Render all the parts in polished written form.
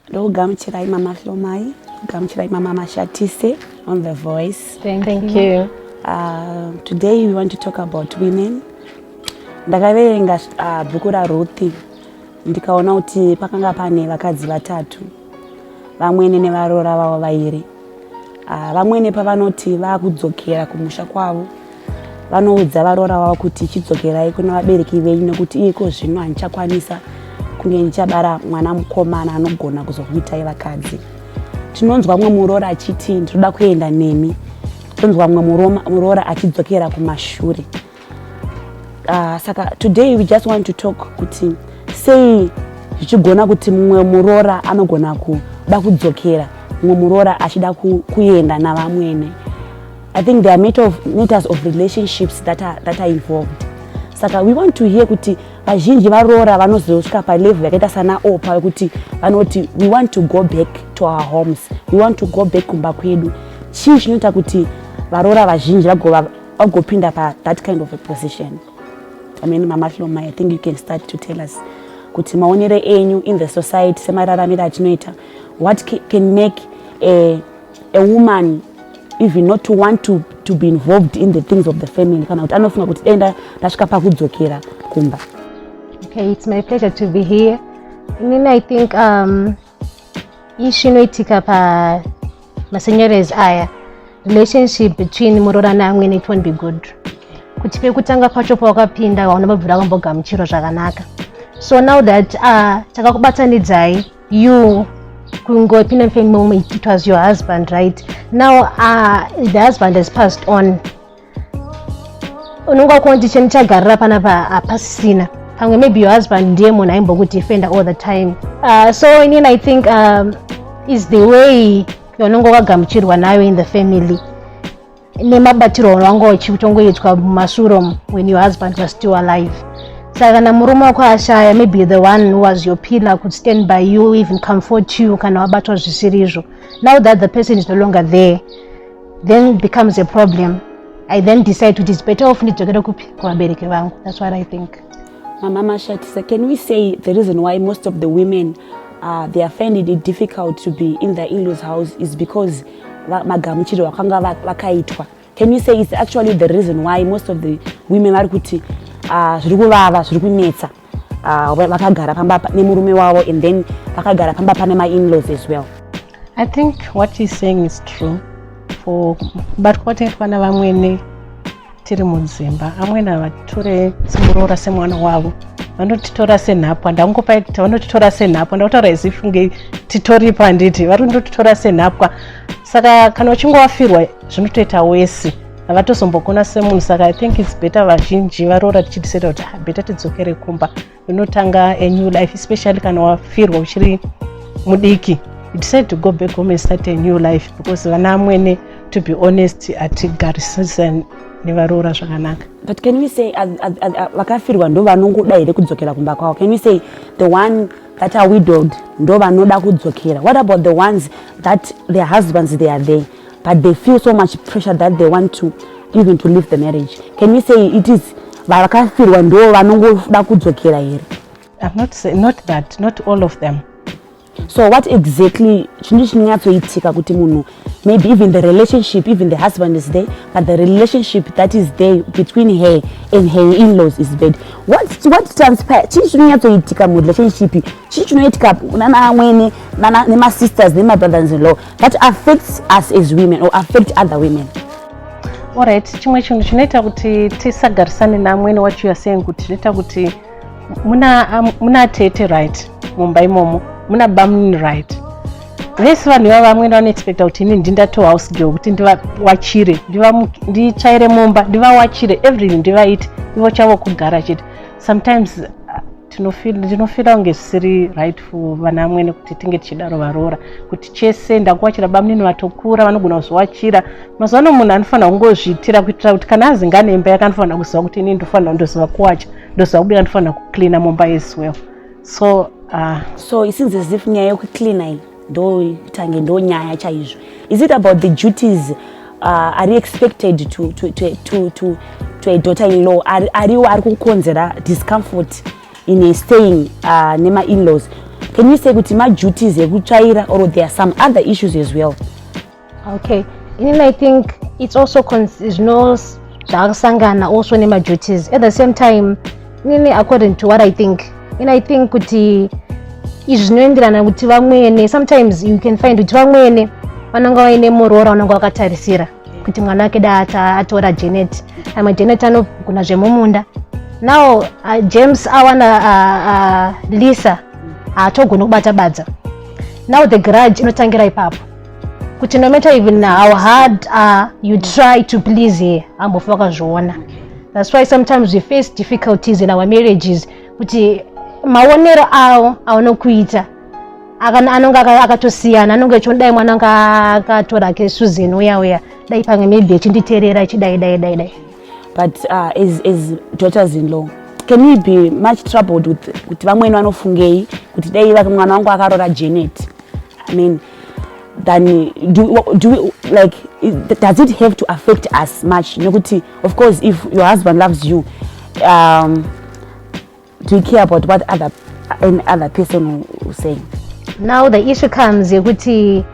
Ndogamuchirai Mama Hlomai, gamuchirai Mama Mashatise on the voice. Thank you. Today we want to talk about women. Ndakaverenga bhuku raRuthi ndikaona kuti pakanga pane vakadzi vatatu, vamwene nevarora vavo vairi. Vamwene pavanoti vakudzokera kumusha kwavo, vanoudza varora vavo kuti chidzokerai kuna vabereki venyu nekuti iko zvino handichakwanisa kunge ndichabara mwana mukomana anogona kuzokuitai vakadzi. Tinonzwa mumwe murora achiti ndinoda kuenda nemi. Tinonzwa mumwe murora achidzokera kumashure. Saka today we just want to talk kuti sei zvichigona kuti mumwe murora anogona kuda kudzokera, mumwe murora achida kuenda navamwene. I think there are matters of relationships that are involved. Saka we want to hear kuti vazhinji varora vanozosvika palevel yakaita sana opa kuti vanoti we want to go back to our homes, we want to go back kumba kwedu. Chii chinoita kuti varora vazhinji vagopinda pa that kind of a position? I mean, Mama Hlomai, I think you can start to tell us kuti maonere enyu in the society semararamira atinoita, what can make a woman even not to want to be involved in the things of the family, kana kuti anofunga kuti enda ndasvika pakudzokera kumba. Okay, it's my pleasure to be here. And I think ishinoitika pa masenyores aya, relationship between murora naamwene, it won't be good. Kuti pekutanga pacho pawakapinda vaona vabvira kambogamuchiro zvakanaka. So now that takakubatanidzai, you kungopinda family, it was your husband, right? Now the husband has passed on. Unonga kuonti cheni chagarira panapa apasina. Pamwe maybe your husband ndiye munhu aimbokudefenda all the time. So inini I think is the way yononga wakagamuchirwa nayo in the family. Nemabatiro wangu wachitongoitwa mumashure when your husband was still alive. Saka kana murume wako ashaya, maybe the one who was your pillar could stand by you, even comfort you, kana wabatwa zvisiri. Now that the person is no longer there, then becomes a problem. I then decide it is better off ndidzokere kuvabereki vangu. That's what I think. Mama Mashatisa, can we say the reason why most of the women they are finding it difficult to be in their in-laws house is because magamuchiro wakanga vakaitwa? Can you say it's actually the reason why most of the women vari kuti zviri kuvava, zviri kunetsa, vakagara pamba nemurume wavo and then vakagara pamba pane ma-in-laws as well? I think what he's saying is true. But kwataitwa navamwene tiri mudzimba, amwene havatore murora semwana wavo, vanotitora senhapwa. Ndangopai kuti vanotitora senhapwa, ndakutaura as if kunge titoripa handiti, vari kundotitora senhapwa. Saka kana uchinge wafirwa zvinotoita wese, havatozombokona semunhu. Saka I think it's better vazhinji varora tichidecida kuti better tidzokere kumba, unotanga a new life, especially kana wafirwa uchiri mudiki. You decide to go back home and start a new life, because vana amwene, to be honest, atigarisisa nevarora zvakanaka. But can we say vakafirwa ndo vanongoda here kudzokera kumba kwavo? Can we say the one that are widowed ndo vanoda kudzokera? What about the ones that their husbands they are there but they feel so much pressure that they want to even to leave the marriage? Can we say it is vakafirwa ndo vanongoda kudzokera here? I'm not saying not all of them. So what exactly chinonyatsoitika kuti munhu, maybe even the relationship, even the husband is there, but the relationship that is there between her and her in-laws is bad? What transpires? Chii chinonyatsoitika mu relationship? Chii chinoitika nana amwene, nema sisters, nema brothers-in-law that affects us as women or affect other women? Alright, chimwe chinhu chinoita kuti tisagarisane namwene, what you are saying kuti chinoita kuti muna tete right mumba imomo, muna bamuni right. Vese vanhu vamwene vanoexpecta kuti ini ndindato house girl, kuti ndivawachire, ndichaire mumba, ndivawachire, everything ndivaiti, ivo chavo kugara chete. Sometimes ndinofira kunge zvisiri right for vana amwene kuti tinge tichidaro varora, kuti chese ndakuwachira bamuni vatokura vanogona kuzowachira. Mazuva ano munhu anofanira kungozviitira kuitira kuti kana azinga nemba yake anofanira kuziva kuti ini ndofanira ndoziva kuwacha, ndoziva kubika, ndofanira kucleana mumba as well. So it seems as if nyaya yekucleana iyi ndo nyaya chaizvo. Is it about the duties are you expected to a daughter-in-law? Are you kukonzera discomfort in staying nema in-laws? can you say kuti maduties ekutsvaira or there are some other issues as well? Okay, and I think it's also zvakasangana also nema-duties at the same time. According to what I think, and I think kuti izvi zvinoenderana kuti vamwene, sometimes you can find kuti vamwene vanonga vaine muroora unonga vakatarisira kuti mwana wake da atora Janet, amwe Janet anogona zvemumunda. Now James awana Lisa haatogona kubata badza. Now the grudge inotangira ipapo kuti no matter even how hard you try to please her, ambofa vakazviona. That's why sometimes we face difficulties in our marriages kuti maonero awo anokuita anonga akatosiyana, anonga echidai mwana anga akatora ke Susan uya dai pange maybe echinditeerera echidai. But as daughters-in-law, can we be much troubled with kuti vamweni vanofungei kuti dai mwana wangu akarora Janet? I mean, then do we like, does it have to affect us much? Of course, if your husband loves you, do you care about what any other person will say? Now the issue comes kuti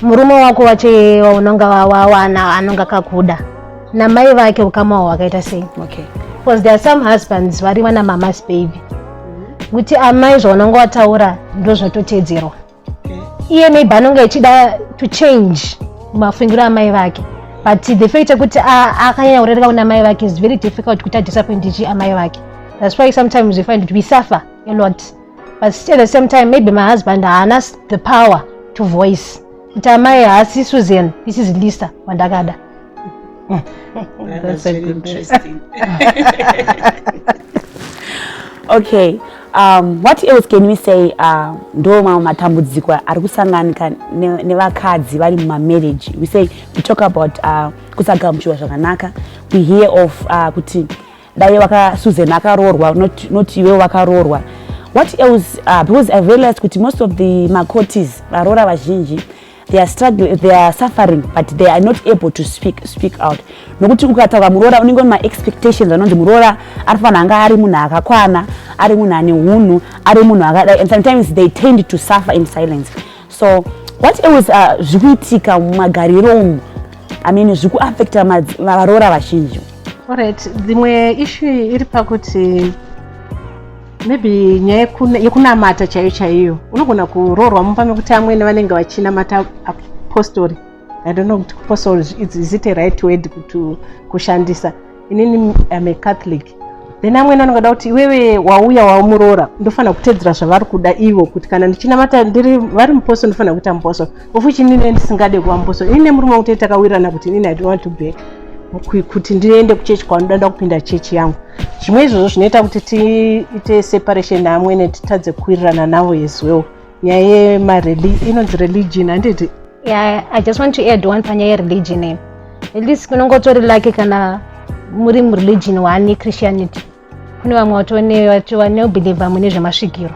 murume wako wache unonga wawana anonga kakuda na mai vake ukama wakaita sei. Okay. Because there are some husbands vari wana mama's baby kuti amai zvaunonga wataura ndo zvinototedzerwa. Iye maybe anonga echida to change mafungiro amai vake, but the fact kuti akanyanya kurereka kuna mai vake is very difficult kuti disappoint amai vake. That's why sometimes we find that we suffer a lot, but still at the same time maybe my husband has the power to voice kuti amai haasi Susan, this is Lisa wandakada. That's very interesting. Okay, what else can we say ndo matambudziko ari kusanganika nevakadzi vari mumarriage? We talk about kusagamuchiwa zvakanaka. We hear of kuti dai Susan akaroorwa, not iwe wakaroorwa. What else? Because I realized kuti most of the makotis varoora vazhinji, they are struggling, they are suffering, but they are not able to speak out. Nokuti ukataura muroora unenge une expectations anonzi muroora arifana anga ari munhu akakwana, ari munhu ane hunhu, ari munhu akadai, and sometimes they tend to suffer in silence. So what else zvikuitika mumagariro umu? I mean, zvikuaffecta varoora vazhinji. Alright, dzimwe issue iri pakuti maybe nyaya yekunamata chaiyo unogona kuroorwa mumba mekuti amwene vanenge vachinamata apostori. I don't know kuti apostle is it a right word kushandisa. Inini I'm a Catholic. Then amwene anoda kuti iwewe wauya wamuroora ndofana kutedzera zvavari kuda ivo, kuti kana ndichinamata ndiri vari mupostori ndofana kuita mupostori. Ofuchi inini ndisingade kuva mupostori. Inini murume kuti takawirana kuti inini I don't want to be kuti ndiende kuchechi kwanoda kupinda chechi yangu. Zvimwe izvozvo zvinoita kuti tiite separation naamwene titadze kuwirirana navo as well. Nyaya inonzi religion handiti? Yeah, I just want to add one panyaya religion. At least kunongotori like kana muri religion wani Christianity. Kune vamwe wacho vanobelieve mune zvemasvikiro.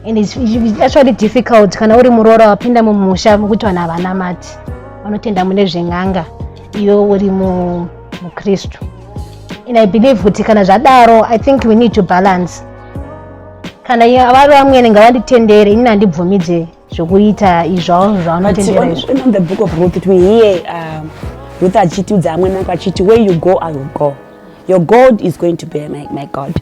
And it's actually difficult kana uri muroora wapinda mumusha mukuti vanhu havanamati, vanotenda mune zveng'anga, iwe uri muKristu. And I believe kuti kana zvadaro, I think we need to balance. Kana vari vamwene ngavanditendere, inini handibvumidze zvokuita izvo zvavanotendera izvo. In the book of Ruth we hear Ruth achitiudza amwene ake achiti, where you go I will go, your God is going to be my God.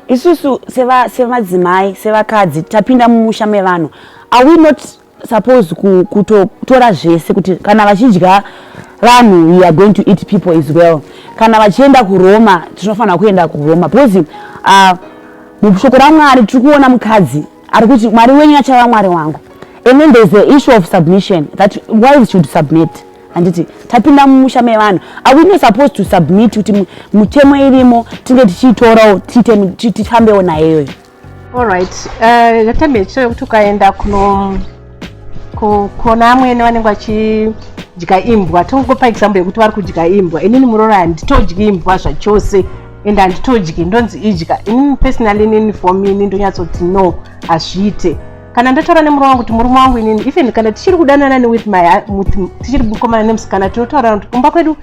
Isusu sevadzimai, sevakadzi tapinda mumusha mevanhu, are we not supposed kutora zvese kuti kana vachidya vanhu we are going to eat people as well? Kana vachienda kuRoma tinofanira kuenda kuRoma, because mushoko raMwari tiri kuona mukadzi ari kuti Mwari wenyu achava Mwari wangu. And then there's the issue of submission, that wives should submit. Anditi tapinda mumusha mevanhu, are we not supposed to submit kuti mutemo irimo tinge tichitorawo tifambewo nayo? Alright, yatambe kuti ukaenda kuona amwene vanenge vachidya imbwa, tongopa example yekuti vari kudya imbwa, inini muroora handitodyi imbwa zvachose and handitodyi, ndonzi idya. Inini personally, inini for me ndonyatsoti no, hazviite. Kana ndataura nemuroora wangu kuti murume wangu inini, even kana tichiri kudanana with tichiri kukomana nemusikana, tinotaura kuti kumba kwedu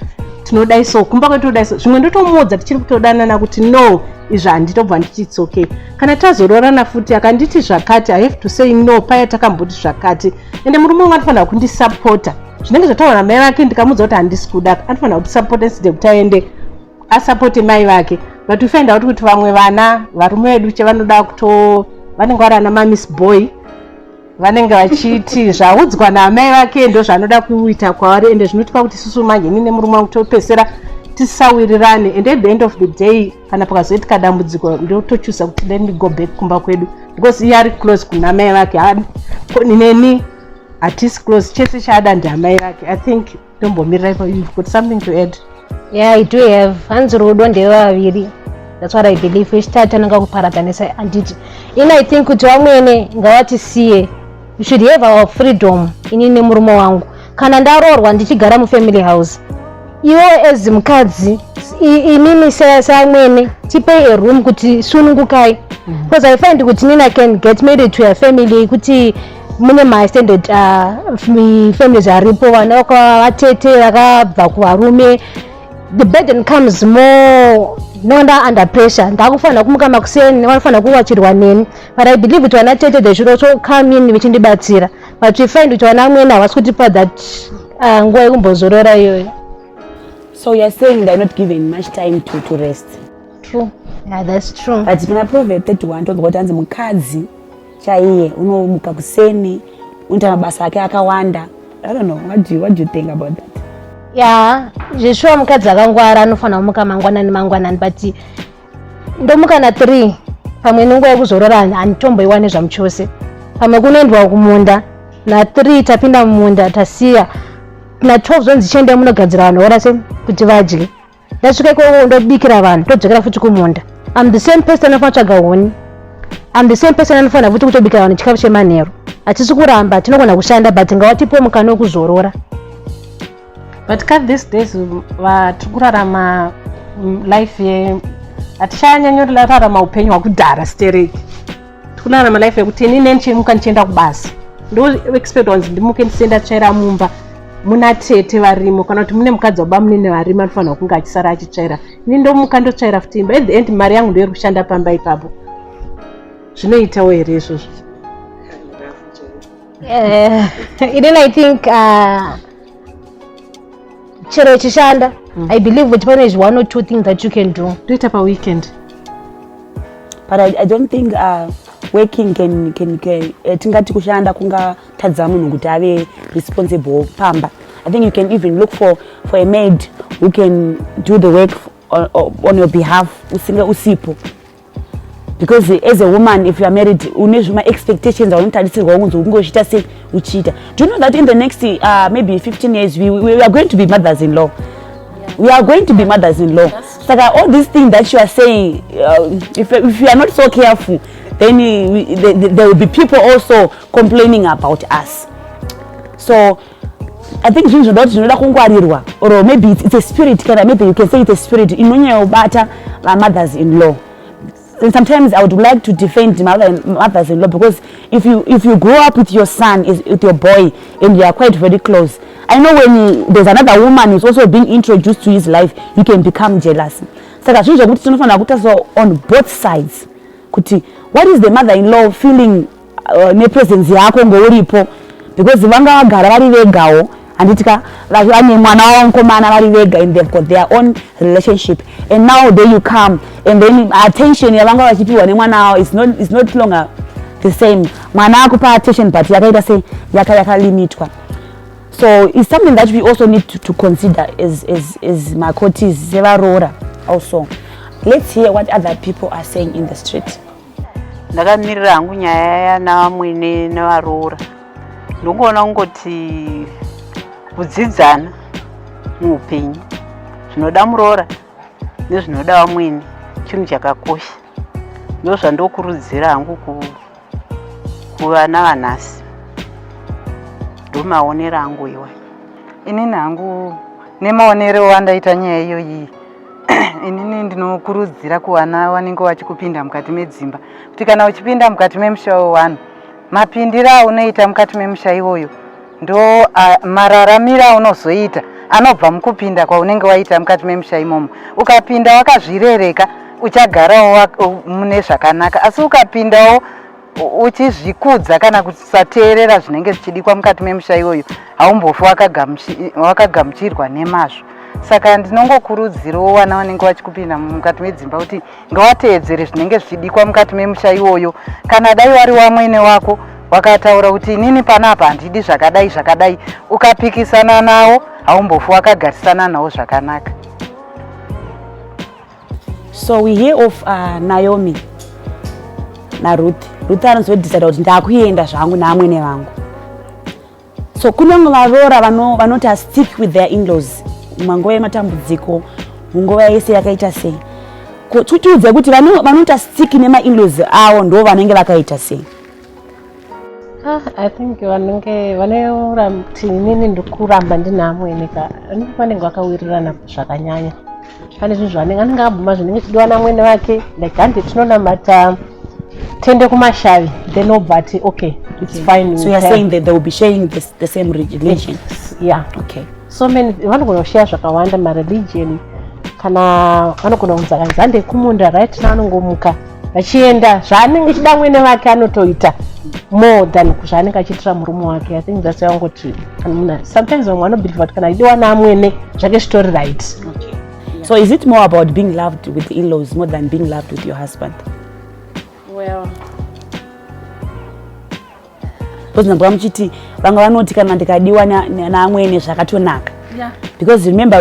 tinodai so kumba kwetodai so zvimwe ndotomudza tichiri kutodanana kuti no izvi handitobva ndichits okay kana tazororana futi akanditi zvakati I have to say no paya takamboti zvakati ende murume wangu anofanira kundisapota zvinenge zvataura namai vake ndikamudza kuti handisi kuda anofanira kutisapota instead kuti aende asapote mai vake but we find out kuti vamwe vana varume vedu chevanoda vanenge vari ana mamis boy vanenge vachiti zvaudzwa namai vake ndo zvanoda kuita kwavari ende zvinotipa kuti isusu manje nine murume wangu topesera tisawirirane and at the end of the day kana pakazoitika dambudziko ndotochusa kuti let me go back kumba kwedu because iye ari close kuna mai vake neni hatisi close chese chaada ndamai vake I think ndombomirira ipo. You've got something to add? Yeah, I do have. Hanzi rudo ndevaviri. That's what I believe. Ishitata nanga kuparatanisa anditi. I think kuti vamwene ngavatisiye. We should have our freedom. Inini murume wangu. Kana ndarorwa ndichigara mu family house. Iwe as mukadzi, inini samwene tipe a room kuti sunungukai. Because I find kuti nina can get married to a family kuti mune my standard families aripo vana vatete vakabva kuvarume. The burden comes more under pressure. Ndakufanira kumuka makuseni vanofanira kuvachirwa neni. But I believe kuti vana tete they should also come in vichindibatsira. But we find kuti vana amweni havasi kutipa that nguva yekumbozorora iyoyo. So you're saying they're not given much time to rest? True. Yeah, that's true. But kuna Proverbs 31 told kuti anzi mukadzi chaiye unomuka kuseni unoita mabasa ake akawanda. I don't know, what do you think about that? Yeah, zvishwa mukadzi akangwara anofanira kumuka mangwanani but ndomuka na 3 pamwe nenguva yekuzorora handitomboiwane zvamuchose. Pamwe kunoendwa kumunda na 3 tapinda mumunda tasiya na 12 zonzi chende munogadzira vanhu vorase kuti vadye. Ndasvika ikoko ndobikira vanhu todzokera futi kumunda. I'm the same person anofanira kutsvaga huni. I'm the same person anofanira futi kutobikira vanhu chikafu chemanheru. Hatisi kuramba tinogona kushanda but ngawatipo mukana wekuzorora. But these days vatikurarama life ye hatichanyanyorarama upenyu hwakudhara stereki. Tikurarama life yekuti inini ndichimuka ndichienda kubasa. Ndo expect wanzi ndimuke ndisienda tsvaira mumba. Muna tete varimo kana kuti mune mukadzi wabamunene varimo anofanira kunge achisara achitsvaira. Ini ndomuka ndotsvaira futi imba. At the end mari yangu ndoiri kushanda pamba ipapo. Zvinoitawo here izvozvo? Inini I think chero chishanda. I believe that there is 1 or 2 things that you can do. Do it up a weekend. But I don't think working can tingati kushanda kunga tadza munhu kuti ave responsible pamba. I think you can even look for a maid who can do the work on your behalf usinga usipo. Because as a woman, if you are married, my expectations are not do you know that in the next maybe 15 years we are going to be mothers-in-law? Yeah. We are going to be mothers-in-law. So like, all these things that you are saying, if you are not so careful, then there will be people also complaining about us. So I think or maybe it's a spirit, maybe you can say it's a spirit mothers-in-law. And sometimes I would like to defend mothers-in-law because if you grow up with your son, with your boy, and you are quite very close, I know when there's another woman who's also being introduced to his life, you can become jealous. So on both sides, what is the mother-in-law feeling ne presence yako ngoripo? Because vanga vagara vari vegawo anditika vane mwana wakomana vari vega and they've got their own relationship, and now there you come and then attention yavanga vachipiwa nemwana wavo is not longer the same. Mwana akupa attention but yakaita se yakalimitwa. So it's something that we also need to consider as makotis sevarora also. Let's hear what other people are saying in the street. Ndakamirira hangu nyaya yanamwene nevarora. Ndingoona kungoti kudzidzana muupenyu zvinoda murora nezvinoda vamwene chinhu chakakosha. Ndo zvandokurudzira hangu kuvana vanhasi. Ndo maonero angu iwa. Inini hangu nemaonero wandaita nyaya iyoyi. Inini ndinokurudzira kuvana vanenge vachikupinda mukati medzimba kuti kana uchipinda mukati memusha wevanhu, mapindiro aunoita mukati memusha iwoyo ndo mararamiro aunozoita anobva mukupinda kwaunenge waita mukati memusha imomo. Ukapinda wakazvirereka uchagarawo mune zvakanaka, asi ukapindawo uchizvikudza kana kusateerera zvinenge zvichidikwa mukati memusha iyoyo, haumbofi wakagamuchirwa nemazvo. Saka ndinongokurudzirawo vana vanenge vachikupinda mukati medzimba kuti ngawateedzere zvinenge zvichidikwa mukati memusha iyoyo. Kana dai wari wamwene wako wakataura kuti inini panapa handidi zvakadai zvakadai, ukapikisana nawo haumbofi wakagarisana nawo zvakanaka. So we hear of Naomi na Ruth. Ruth anozodecide kuti ndakuenda zvangu naamwene vangu. So kunyange varora vanoti stick with their in-laws munguva yematambudziko, munguva yese yakaita sei. Tiudze kuti vanoti stick nema-in-laws avo ndo vanenge vakaita sei. I think vanoura kuti inini ndikuramba ndinaamwene vanenge vakawirirana zvakanyanya. Pane zvinhu zvanenge abvuma zvinenge chidiwa namwene wake, like handi tinonamata tende kumashavi, then obva ati okay, it's fine. So you're saying that they will be sharing the same religion? Yeah. Okay. So many vanogona kushare zvakawanda mareligion, kana vanogona kunza kanzi hande kumunda right now anongomuka vachienda zvaanenge chida mwene wake anotoita more than zvaanenge achiitira murume wake. I think that's why angoti sometimes vamwe vanobelieve kuti kana idiwa naamwene zvake zvitori right. Okay. So is it more about being loved with the in-laws more than being loved with your husband? Well, because nabwa mchiti vanga vanoti kana ndikadiwa naamwene zvakatonaka. Yeah. Because remember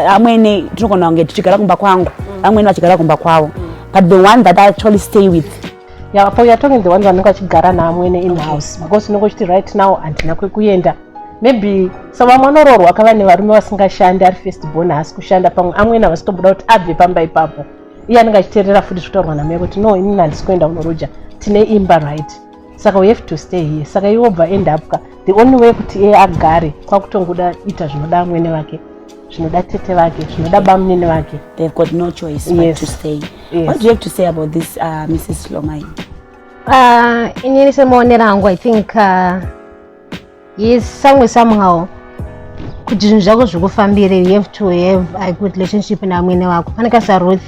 amwene tinogona kunge tichigara kumba kwangu, amwene vachigara kumba kwavo. But the one that I actually stay with. Yeah, but we are talking the ones vanenge vachigara naamwene in the house. Because unenge uchiti right now handina kwekuenda. Maybe vamwe vanororwa kava nevarume vasingashandi ari first born haasi kushanda pamwe amwene havasitobuda kuti abve pamba ipapo. Iye anenge achiteerera futi zvitaurwa namai kuti no, inini handisi kuenda kunoroja, tine imba right. Saka we have to stay here. Saka iwo bva end up the only way kuti iye agare kwakutongoda ita zvinoda amwene wake, zvinoda tete vake, zvinoda bamunini wake. They've got no choice but to stay. Yes. What do you have to say about this, Mrs. Lomai? Inini semuonera hangu, I think yes, somehow kuti zvinhu zvako zvikufambire, you have to have a good relationship naamwene wako. Faneka saRuth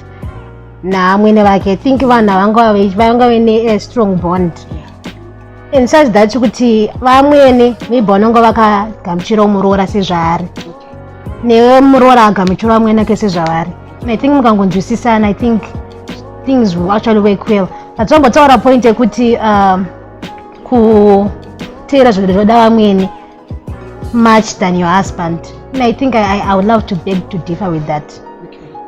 naamwene wake, I think vanhu vanga vane a strong bond. And such that kuti vamwene maybe vanonga vakagamuchira muroora sezvaari, newe muroora agamuchira vamwene ake sezvavari. And I think mukangonzwisisana, I think things will actually work well. But wangotaura point yekuti kuteera zvinhu zvoda vamwene much than your husband. And I think I would love to beg to differ with that.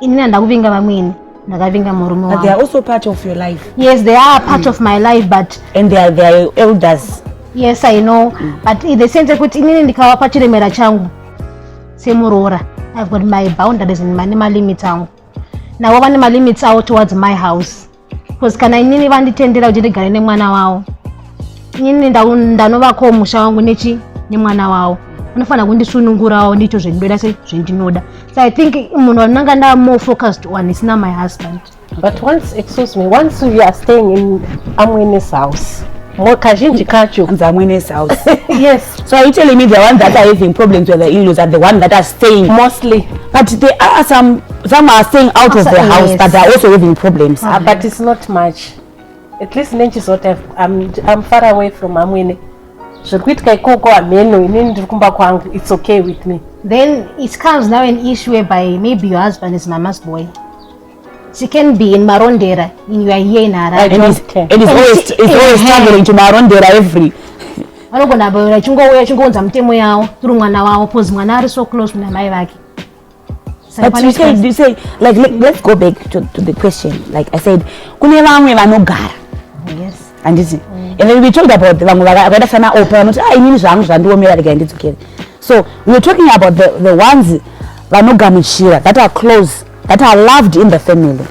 Inini handakuvinga vamwene, ndakavinga murume wangu. But they are also part of your life. Yes, they are part of my life, but and they are elders. Yes, I know. But in the sense kuti inini ndikavapa chiremera changu semuroora, I've got my boundaries and my limits angu. Navo vane limits avo towards my house. Because kana inini vanditendera kuti ndigare nemwana wavo, inini ndanovakawo musha wangu nemwana wavo, vanofanira kundisunungurawo ndicho zvendinoda sezvendinoda. So I think munhu ananga nda more focused on is not my husband. But once, excuse me, once you are staying in amwene's house, more kazhinji kacho and amwene's house. Yes. So are you telling me the ones that are having problems with the in-laws are the ones that are staying? Mostly. But there are some are staying out of the house, but they are also having problems. But it's not much. At least I'm far away from amwene. Zvekuitika ikoko ameno inini ndiri kumba kwangu, it's okay with me. Then it comes now an issue whereby maybe your husband is mama's boy. She can be in Marondera, and you are here in Harare. And it's always traveling to Marondera every. Vanogona bauya chingounza mutemo yavo turi mwana wavo because mwana ari so close namai vake. But you say like let's go back to the question. Like I said, kune vamwe vanogara. Yes. And then we talked about the vamwe vakaita sana open not inini zvangu zvandiomera rega ndidzokere. So we were talking about the ones vanogamuchira that are close, that are loved in the family.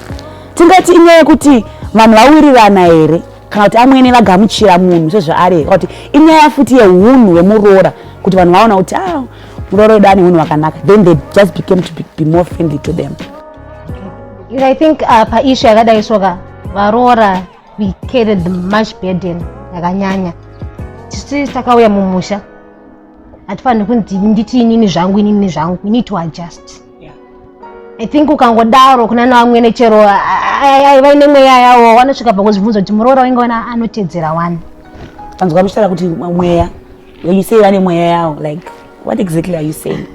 Tingati inyaya yekuti vanhu vawirirana here kana kuti amwene vagamuchira munhu sezvaari kuti inyaya futi yeunhu hwemuroora kuti vanhu vaona kuti muroora wedu ane unhu hwakanaka, then they just became to be more friendly to them. Okay. I think paishu yakadai soka varoora we carried much burden yakanyanya. Tisi takauya mumusha hatifaniri kunzi nditi inini zvangu we need to adjust. I think ukangodaro kuna nevamwene chero vaine mweya yavo vanosvika pakuzvibvunza kuti muroora wenga anotedzera wani. Panzwa muchitaura kuti mweya, when you say vane mweya yavo, like what exactly are you saying?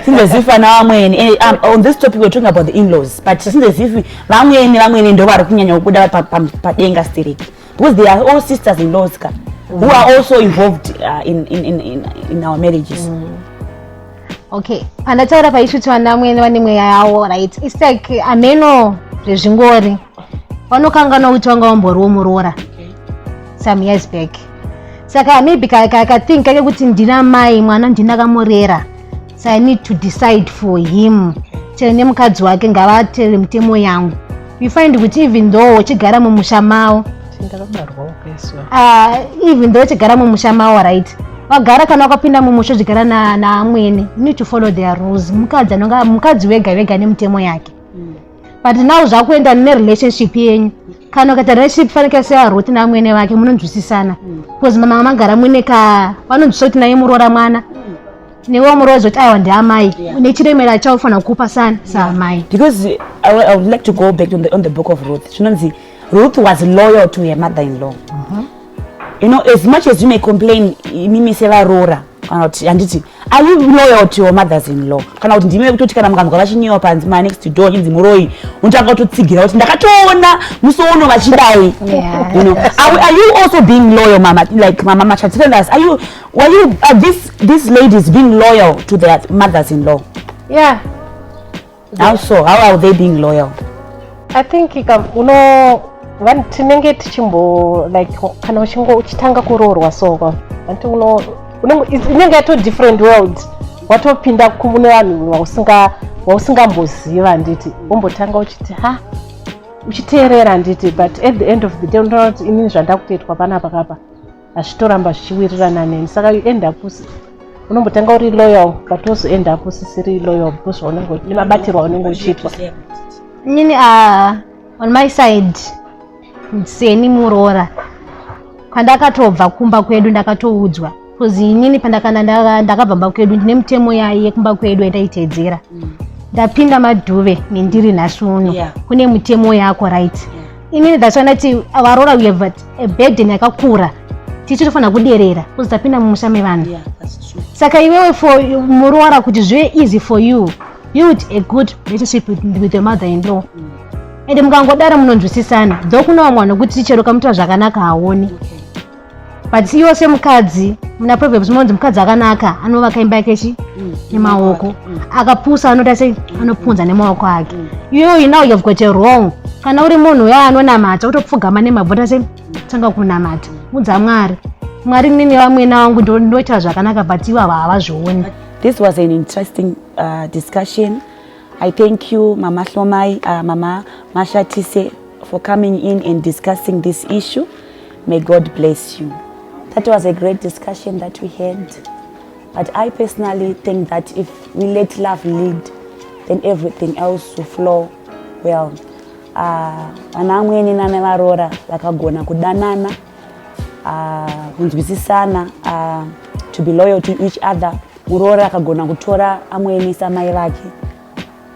Seems as if vamwene, on this topic we're talking about the in-laws, but seems as if vamwene ndo vari kunyanya kubuda padenga stereki, because they are all sisters-in-laws who are also involved in our marriages. Okay, pandataura paishuti vanamwene vane mweya yavo, right? It's like ameno zvezvingori vanokangana kuti vanga vamboriwo muroora some years back. Saka maybe akathink kake kuti ndina mai mwana ndinakamurera, so I need to decide for him. Chero nemukadzi wake ngavateere mitemo yangu. You find kuti even though uchigara mumusha mavo, even though uchigara mumusha mavo, right? Wagara kana wakapinda mumusha uchigara naamwene, you need to follow their rules. Mukadzi wega nemitemo yake. But now zvakuenda nerelationship yenyu, kana ukaita relationship fanike seaRuth naamwene wake munonzwisisana, because mama magara mwine vanonzwisisa kuti naye muroora mwana, newe muroora zoti aiwa ndiamai, nechiremera chaufanira kukupa sana saamai. Because I would like to go back on the book of Ruth. Ruth was loyal to her mother-in-law. You know, as much as you may complain, mimi seva roora, are you loyal to your mothers-in-law? Kana kuti ndime kutoti kana mukanzwa vachinyewa panzi my next door inzi muroi, unotanga kutotsigira kuti ndakatoona musono vachidai. You know, are you also being loyal, mama? Like mama tell us, are these ladies being loyal to their mothers-in-law? Yeah. How so? How are they being loyal? I think tinenge tichimbo like kana uchitanga kuroorwa so inenge yato different world, watopinda kumune vanhu wausingamboziva handiti, wombotanga uchiti uchiteerera handiti, but at the end of the day unoona kuti inini zvandakutoitwa panapa kapa hazvitoramba zvichiwirirana neni, saka you end up unombotanga uri loyal but also end up usisiri loyal because nemabatirwa unenge uchiitwa. Inini on my side seni muroora pandakatobva kumba kwedu ndakatoudzwa, because inini pandakana ndakabva kwedu ndine mitemo yekumba kwedu yandaiteedzera. Ndapinda madhuve nendiri nhasi uno, kune mitemo yako, right? Inini that's why ndati varoora we have a burden yakakura tichitofanira kuderera, because tapinda mumusha mevanhu. Saka iwewe for muroora kuti zvive easy for you, build a good relationship with your mother-in-law. Ende mukangodara munonzwisisana, though kuna vamwe vanokuti chero kamuitwa zvakanaka haoni. But iwo semukadzi, muna Proverbs munonzi mukadzi akanaka anovaka imba yake nemaoko, akapusa anoita sei anopunza nemaoko ake. You now you've got a wrong. Kana uri munhu anonamata utopfugama nemabvota sei tanga kunamata. Udza Mwari nini vamwena vangu ndoita zvakanaka but ivo havazvioni. This was an interesting discussion. I thank you, Mama Hlomai, Mama Mashatise, for coming in and discussing this issue. May God bless you. That was a great discussion that we had. But I personally think that if we let love lead, then everything else will flow well. Vanamweni nane varoora vakagona kudanana, kunzwisisana, to be loyal to each other. Muroora akagona kutora amweni samai vake,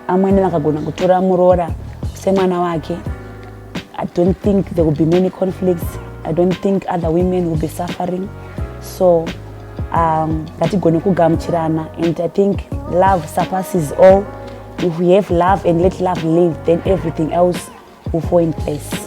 amweni vakagona kutora muroora semwana wake. I don't think there will be many conflicts. I don't think other women will be suffering. So ngatigone kugamuchirana, and I think love surpasses all. If we have love and let love live, then everything else will fall in place.